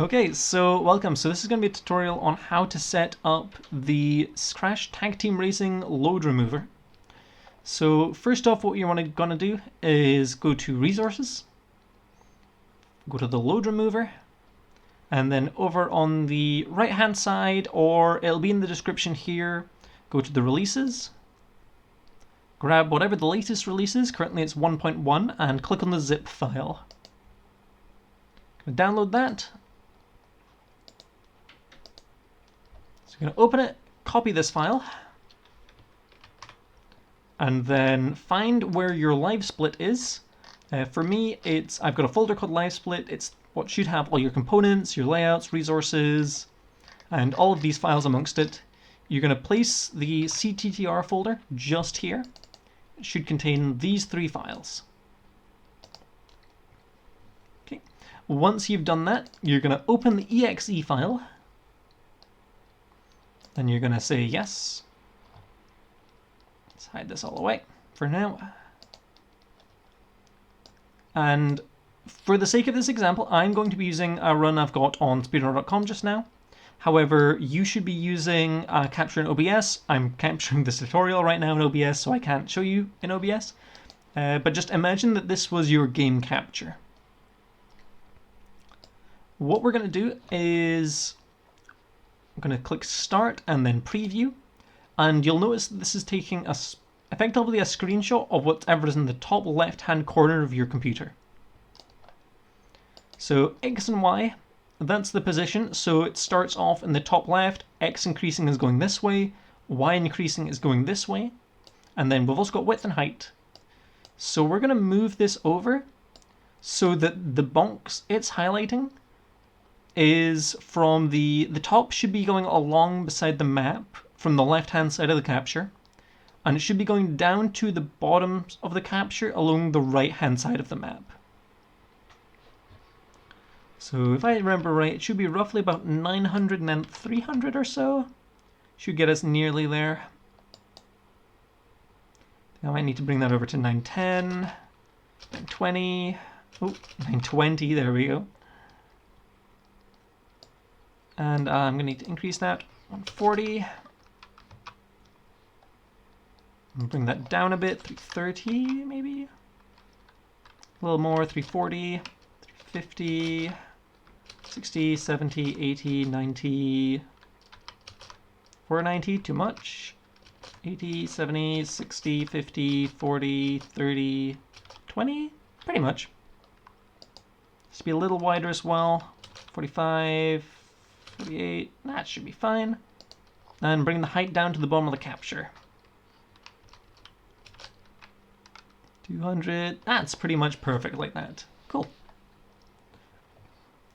Okay, so welcome. So this is going to be a tutorial on how to set up the Crash Tag Team Racing load remover. So first off, what you're going to do is go to Resources, go to the load remover, and then over on the right hand side, or it'll be in the description here, go to the releases, grab whatever the latest release is, currently it's 1.1, and click on the zip file. Download that. So you're going to open it, copy this file, and then find where your live split is. For me, I've got a folder called live split. It's what should have all your components, your layouts, resources, and all of these files amongst it. You're going to place the CTTR folder just here. It should contain these three files. Okay. Once you've done that, you're going to open the exe file. Then you're going to say yes. Let's hide this all away for now. And for the sake of this example, I'm going to be using a run I've got on speedrunner.com just now. However, you should be using capture in OBS. I'm capturing this tutorial right now in OBS, so I can't show you in OBS. But just imagine that this was your game capture. What we're going to do is I'm going to click Start and then Preview. And you'll notice that this is taking effectively a screenshot of whatever is in the top left-hand corner of your computer. So X and Y, that's the position. So it starts off in the top left, X increasing is going this way, Y increasing is going this way, and then we've also got width and height. So we're going to move this over so that the box it's highlighting is from the top should be going along beside the map from the left-hand side of the capture, and it should be going down to the bottom of the capture along the right-hand side of the map. So if I remember right, it should be roughly about 900 and then 300 or so. Should get us nearly there. I might need to bring that over to 910, 920, oh, 920, there we go. And I'm going to need to increase that, 140. And bring that down a bit, 330 maybe? A little more, 340, 350, 60, 70, 80, 90, 490, too much. 80, 70, 60, 50, 40, 30, 20, pretty much. Just be a little wider as well, 45, 48, that should be fine. And bring the height down to the bottom of the capture. 200, that's pretty much perfect like that. Cool.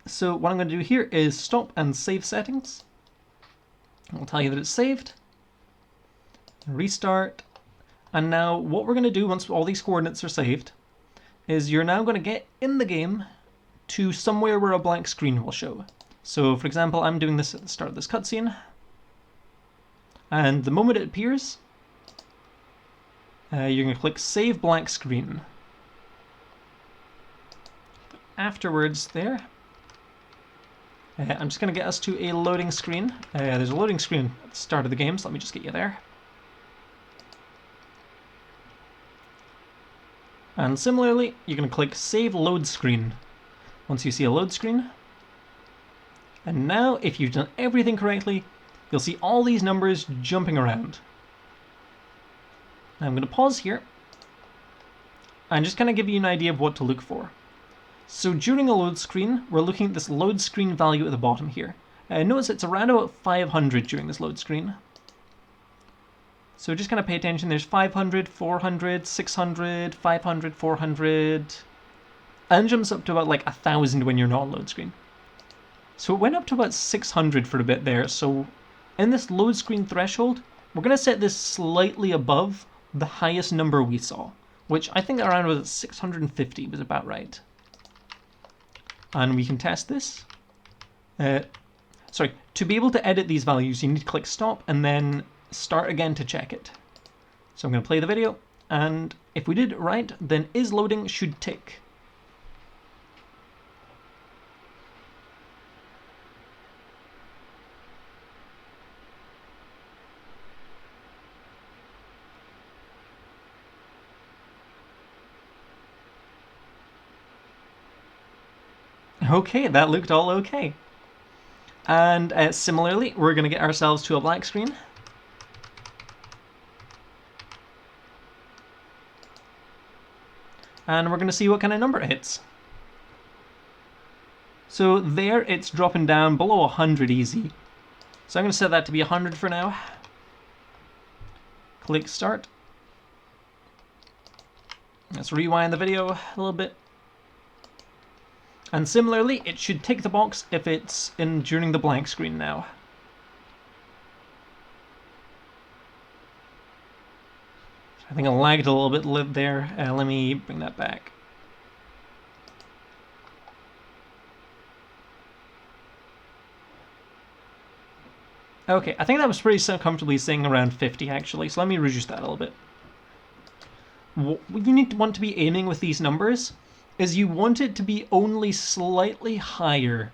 So what I'm going to do here is stop and save settings. I'll tell you that it's saved. Restart. And now what we're going to do once all these coordinates are saved is you're now going to get in the game to somewhere where a blank screen will show. So for example, I'm doing this at the start of this cutscene. And the moment it appears, you're going to click Save Blank Screen. Afterwards there, I'm just going to get us to a loading screen. There's a loading screen at the start of the game, so let me just get you there. And similarly, you're going to click Save Load Screen once you see a load screen. And now, if you've done everything correctly, you'll see all these numbers jumping around. Now I'm going to pause here and just kind of give you an idea of what to look for. So during a load screen, we're looking at this load screen value at the bottom here. Notice it's around about 500 during this load screen. So just kind of pay attention. There's 500, 400, 600, 500, 400, and jumps up to about like 1,000 when you're not on load screen. So it went up to about 600 for a bit there. So in this load screen threshold, we're going to set this slightly above the highest number we saw, which I think around was 650 was about right. And we can test this. To be able to edit these values, you need to click stop and then start again to check it. So I'm going to play the video, and if we did it right, then is loading should tick. Okay, that looked all okay. And similarly, we're going to get ourselves to a black screen. And we're going to see what kind of number it hits. So there, it's dropping down below 100 easy. So I'm going to set that to be 100 for now. Click Start. Let's rewind the video a little bit. And similarly, it should tick the box if it's in during the blank screen now. I think I lagged a little bit there. Let me bring that back. Okay, I think that was pretty comfortably sitting around 50 actually, so let me reduce that a little bit. What you want to be aiming with these numbers is you want it to be only slightly higher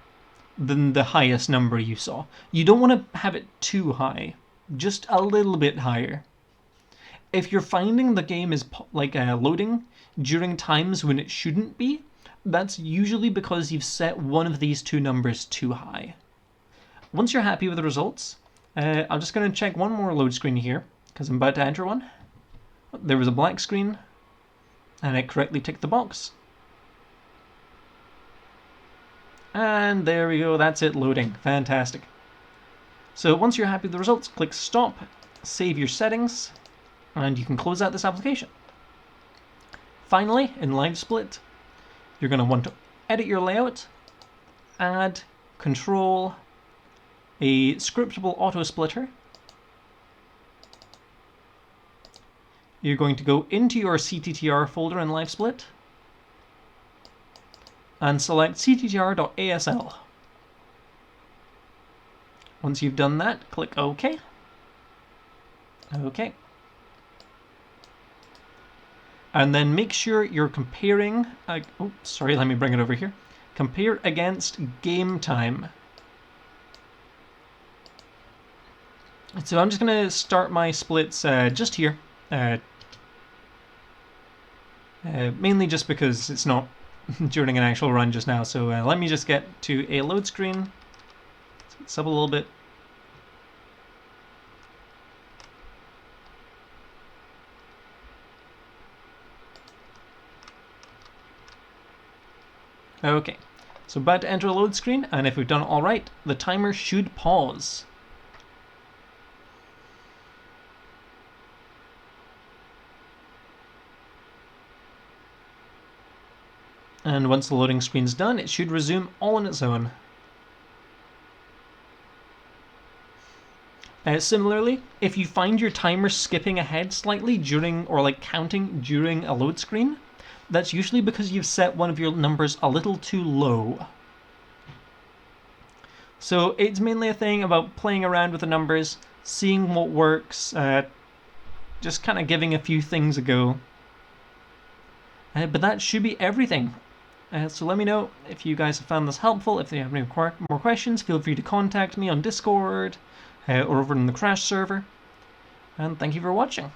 than the highest number you saw. You don't want to have it too high, just a little bit higher. If you're finding the game is loading during times when it shouldn't be, that's usually because you've set one of these two numbers too high. Once you're happy with the results, I'm just going to check one more load screen here, because I'm about to enter one. There was a blank screen, and it correctly ticked the box. And there we go, that's it loading. Fantastic. So once you're happy with the results, click Stop, save your settings, and you can close out this application. Finally, in LiveSplit, you're going to want to edit your layout, add, control, a scriptable auto splitter. You're going to go into your CTTR folder in LiveSplit and select cttr.asl. Once you've done that, click OK. OK. And then make sure you're comparing... let me bring it over here. Compare against game time. So I'm just going to start my splits just here. Mainly just because it's not during an actual run just now. So let me just get to a load screen. Sub a little bit. Okay, so about to enter a load screen, and if we've done it all right, the timer should pause. And once the loading screen's done, it should resume all on its own. Similarly, if you find your timer skipping ahead slightly during, or like counting during a load screen, that's usually because you've set one of your numbers a little too low. So it's mainly a thing about playing around with the numbers, seeing what works, just kind of giving a few things a go. But that should be everything. So let me know if you guys have found this helpful. If you have any more questions, feel free to contact me on Discord or over in the Crash server. And thank you for watching.